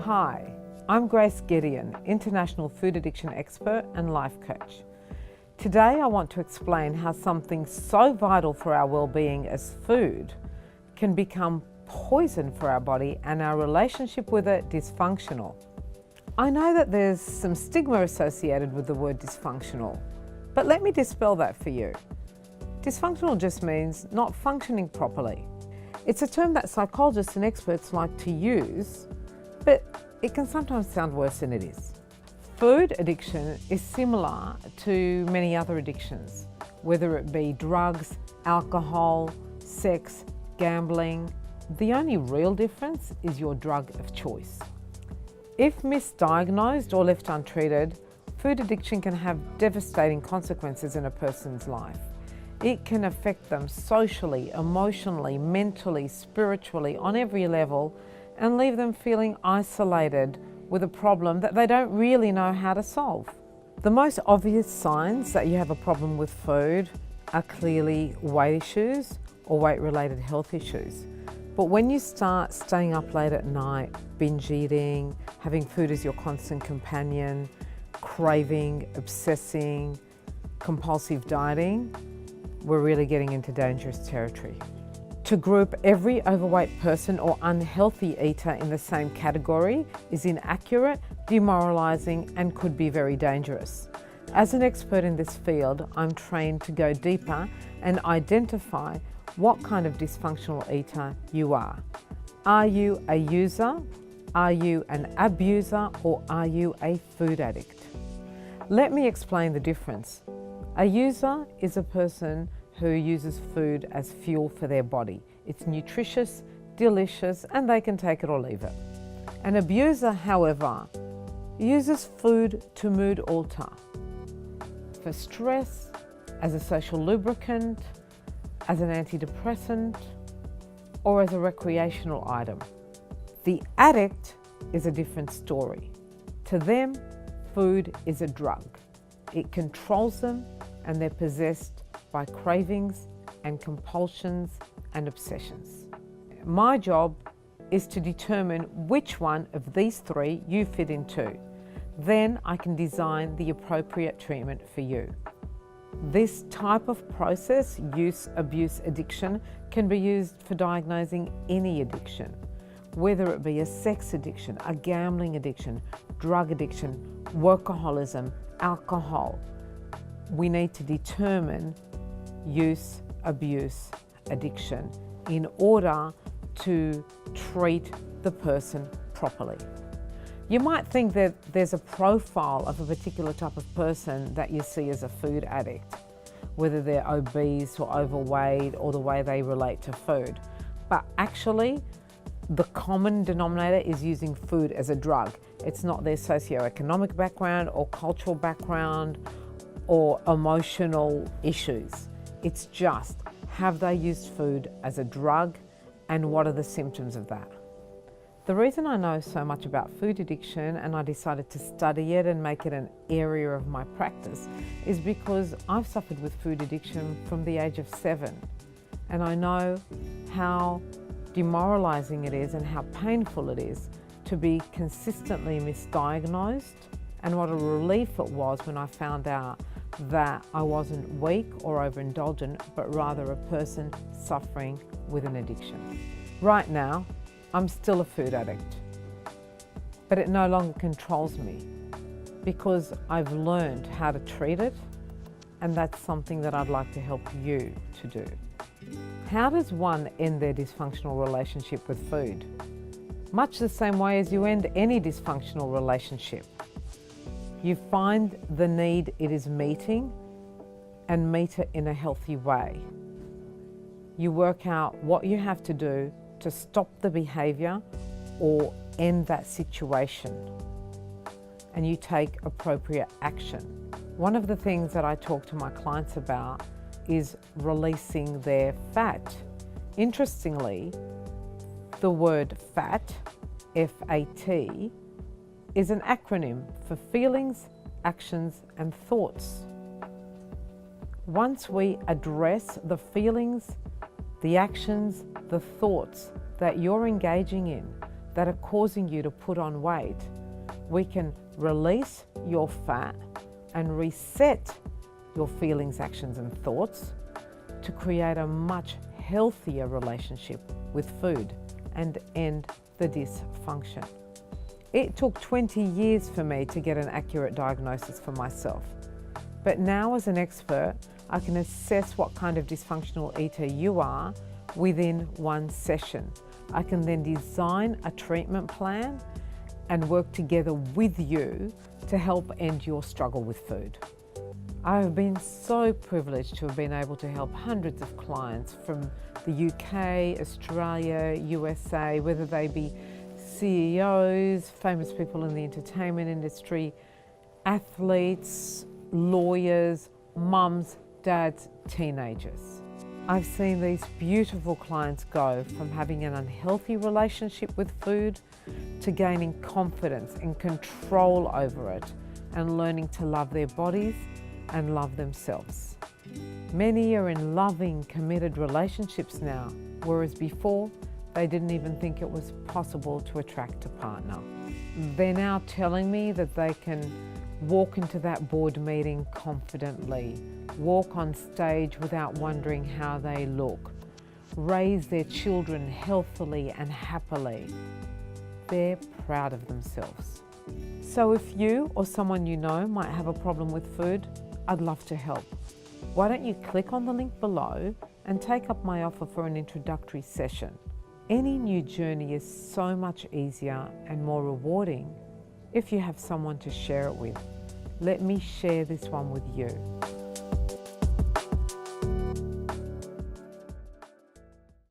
Hi, I'm Gedeon, international food addiction expert and life coach. Today I want to explain how something so vital for our well-being as food can become poison for our body and our relationship with it dysfunctional. I know that there's some stigma associated with the word dysfunctional, but let me dispel that for you. Dysfunctional just means not functioning properly. It's a term that psychologists and experts like to use, but it can sometimes sound worse than it is. Food addiction is similar to many other addictions, whether it be drugs, alcohol, sex, gambling. The only real difference is your drug of choice. If misdiagnosed or left untreated, food addiction can have devastating consequences in a person's life. It can affect them socially, emotionally, mentally, spiritually, on every level, and leave them feeling isolated with a problem that they don't really know how to solve. The most obvious signs that you have a problem with food are clearly weight issues or weight-related health issues. But when you start staying up late at night, binge eating, having food as your constant companion, craving, obsessing, compulsive dieting, we're really getting into dangerous territory. To group every overweight person or unhealthy eater in the same category is inaccurate, demoralizing, and could be very dangerous. As an expert in this field, I'm trained to go deeper and identify what kind of dysfunctional eater you are. Are you a user? Are you an abuser? Or are you a food addict? Let me explain the difference. A user is a person who uses food as fuel for their body. It's nutritious, delicious, and they can take it or leave it. An abuser, however, uses food to mood alter, for stress, as a social lubricant, as an antidepressant, or as a recreational item. The addict is a different story. To them, food is a drug. It controls them and they're possessed by cravings and compulsions and obsessions. My job is to determine which one of these three you fit into. Then I can design the appropriate treatment for you. This type of process, use, abuse, addiction, can be used for diagnosing any addiction, whether it be a sex addiction, a gambling addiction, drug addiction, workaholism, alcohol. We need to determine use, abuse, addiction in order to treat the person properly. You might think that there's a profile of a particular type of person that you see as a food addict, whether they're obese or overweight or the way they relate to food. But actually, the common denominator is using food as a drug. It's not their socioeconomic background or cultural background or emotional issues. It's just, have they used food as a drug and what are the symptoms of that? The reason I know so much about food addiction and I decided to study it and make it an area of my practice is because I've suffered with food addiction from the age of 7. And I know how demoralizing it is and how painful it is to be consistently misdiagnosed, and what a relief it was when I found out that I wasn't weak or overindulgent, but rather a person suffering with an addiction. Right now, I'm still a food addict, but it no longer controls me because I've learned how to treat it, and that's something that I'd like to help you to do. How does one end their dysfunctional relationship with food? Much the same way as you end any dysfunctional relationship. You find the need it is meeting and meet it in a healthy way. You work out what you have to do to stop the behaviour or end that situation, and you take appropriate action. One of the things that I talk to my clients about is releasing their fat. Interestingly, the word FAT, F-A-T, is an acronym for feelings, actions, and thoughts. Once we address the feelings, the actions, the thoughts that you're engaging in, that are causing you to put on weight, we can release your fat and reset your feelings, actions and thoughts to create a much healthier relationship with food and end the dysfunction. It took 20 years for me to get an accurate diagnosis for myself. But now as an expert, I can assess what kind of dysfunctional eater you are within one session. I can then design a treatment plan and work together with you to help end your struggle with food. I have been so privileged to have been able to help hundreds of clients from the UK, Australia, USA, whether they be CEOs, famous people in the entertainment industry, athletes, lawyers, mums, dads, teenagers. I've seen these beautiful clients go from having an unhealthy relationship with food to gaining confidence and control over it and learning to love their bodies and love themselves. Many are in loving, committed relationships now, whereas before they didn't even think it was possible to attract a partner. They're now telling me that they can walk into that board meeting confidently, walk on stage without wondering how they look, raise their children healthily and happily. They're proud of themselves. So if you or someone you know might have a problem with food, I'd love to help. Why don't you click on the link below and take up my offer for an introductory session. Any new journey is so much easier and more rewarding if you have someone to share it with. Let me share this one with you.